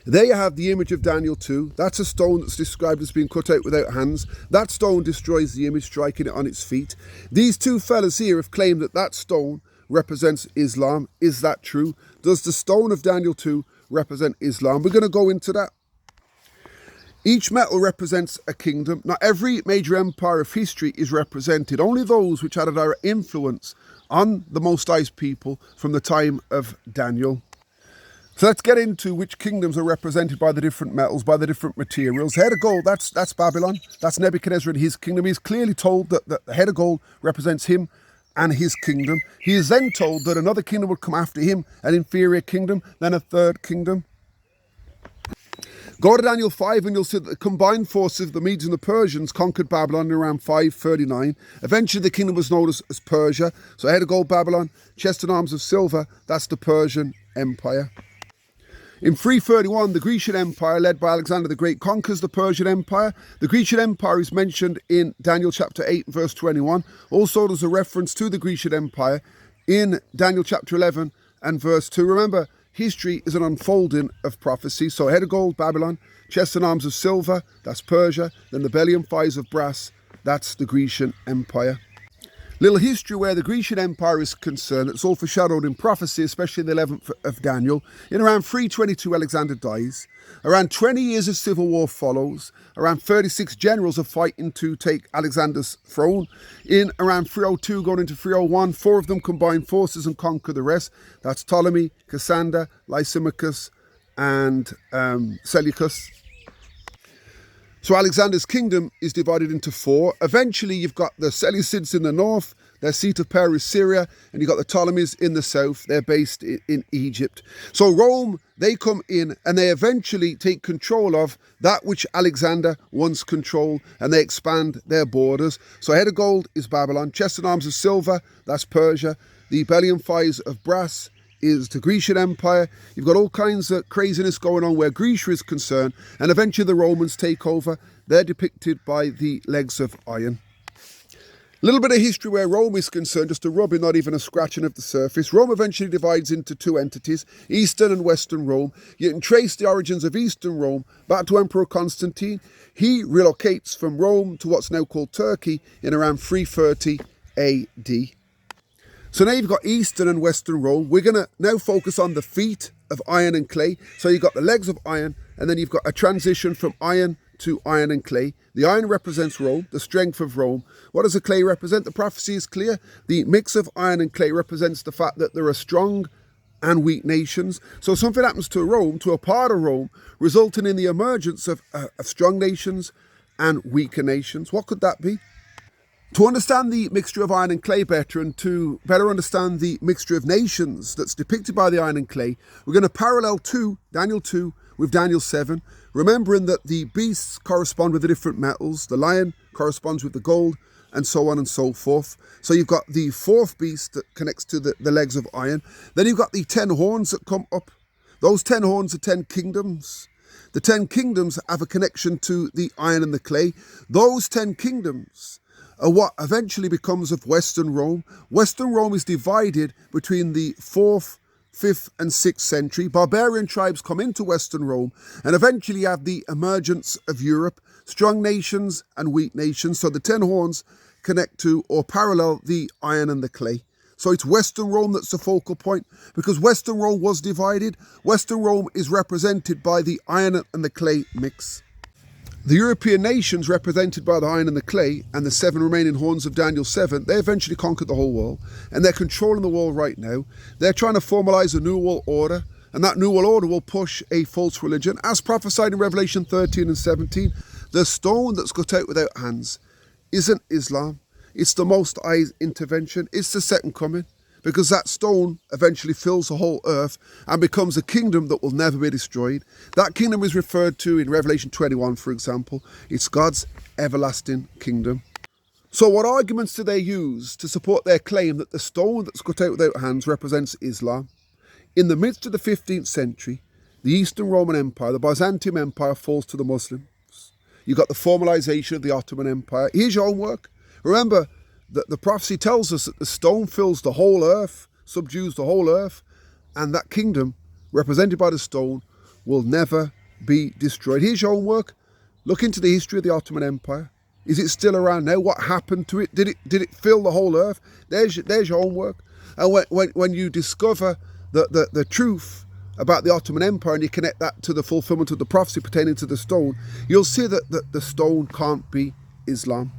There you have the image of Daniel 2. That's a stone that's described as being cut out without hands. That stone destroys the image, striking it on its feet. These two fellas here have claimed that that stone represents Islam. Is that true? Does the stone of Daniel 2 represent Islam? We're going to go into that. Each metal represents a kingdom. Not every major empire of history is represented. Only those which had a direct influence on the Most High's people from the time of Daniel. So let's get into which kingdoms are represented by the different metals, by the different materials. Head of gold, that's Babylon. That's Nebuchadnezzar and his kingdom. He's clearly told that the head of gold represents him and his kingdom. He is then told that another kingdom would come after him, an inferior kingdom, then a third kingdom. Go to Daniel 5 and you'll see that the combined forces of the Medes and the Persians conquered Babylon in around 539. Eventually the kingdom was known as Persia. So head of gold, Babylon, chest and arms of silver, that's the Persian Empire. In 331, the Grecian Empire, led by Alexander the Great, conquers the Persian Empire. The Grecian Empire is mentioned in Daniel chapter 8, verse 21. Also, there's a reference to the Grecian Empire in Daniel chapter 11 and verse 2. Remember, history is an unfolding of prophecy. So head of gold, Babylon, chest and arms of silver, that's Persia. Then the belly and thighs of brass, that's the Grecian Empire. Little history where the Grecian Empire is concerned. It's all foreshadowed in prophecy, especially in the 11th of Daniel. In around 322, Alexander dies. Around 20 years of civil war follows. Around 36 generals are fighting to take Alexander's throne. In around 302 going into 301, 4 of them combine forces and conquer the rest. That's Ptolemy, Cassander, Lysimachus, and Seleucus. So Alexander's kingdom is divided into 4. Eventually you've got the Seleucids in the north, their seat of power is Syria, and you've got the Ptolemies in the south, they're based in Egypt. So Rome, they come in and they eventually take control of that which Alexander once controlled, and they expand their borders. So head of gold is Babylon, chest and arms of silver, that's Persia, the belly and thighs of brass is the Grecian Empire. You've got all kinds of craziness going on where Greece is concerned, and eventually the Romans take over. They're depicted by the legs of iron. A little bit of history where Rome is concerned, just a rubbing, not even a scratching of the surface. Rome eventually divides into 2 entities, Eastern and Western Rome. You can trace the origins of Eastern Rome back to Emperor Constantine. He relocates from Rome to what's now called Turkey in around 330 AD. So now you've got Eastern and Western Rome. We're going to now focus on the feet of iron and clay. So you've got the legs of iron, and then you've got a transition from iron to iron and clay. The iron represents Rome, the strength of Rome. What does the clay represent? The prophecy is clear. The mix of iron and clay represents the fact that there are strong and weak nations. So something happens to Rome, to a part of Rome, resulting in the emergence of strong nations and weaker nations. What could that be? To understand the mixture of iron and clay better, and to better understand the mixture of nations that's depicted by the iron and clay, we're going to parallel Daniel 2 with Daniel 7, remembering that the beasts correspond with the different metals, the lion corresponds with the gold, and so on and so forth. So you've got the 4th beast that connects to the legs of iron. Then you've got the 10 horns that come up. Those 10 horns are 10 kingdoms. The 10 kingdoms have a connection to the iron and the clay. Those 10 kingdoms are what eventually becomes of Western Rome. Western Rome is divided between the 4th, 5th and 6th century. Barbarian tribes come into Western Rome, and eventually you have the emergence of Europe, strong nations and weak nations. So the 10 horns connect to or parallel the iron and the clay. So it's Western Rome that's the focal point, because Western Rome was divided. Western Rome is represented by the iron and the clay mix. The European nations, represented by the iron and the clay and the 7 remaining horns of Daniel 7, they eventually conquered the whole world, and they're controlling the world right now. They're trying to formalize a new world order, and that new world order will push a false religion. As prophesied in Revelation 13 and 17, the stone that's cut out without hands isn't Islam. It's the Most High's intervention. It's the second coming, because that stone eventually fills the whole earth and becomes a kingdom that will never be destroyed. That kingdom is referred to in Revelation 21, for example. It's God's everlasting kingdom. So what arguments do they use to support their claim that the stone that's cut out without hands represents Islam? In the midst of the 15th century, the Eastern Roman Empire, the Byzantium Empire, falls to the Muslims. You've got the formalization of the Ottoman Empire. Here's your homework. Remember, the prophecy tells us that the stone fills the whole earth, subdues the whole earth, and that kingdom, represented by the stone, will never be destroyed. Here's your homework. Look into the history of the Ottoman Empire. Is it still around now? What happened to it? Did it fill the whole earth? There's your homework. And when you discover the truth about the Ottoman Empire and you connect that to the fulfillment of the prophecy pertaining to the stone, you'll see that the stone can't be Islam.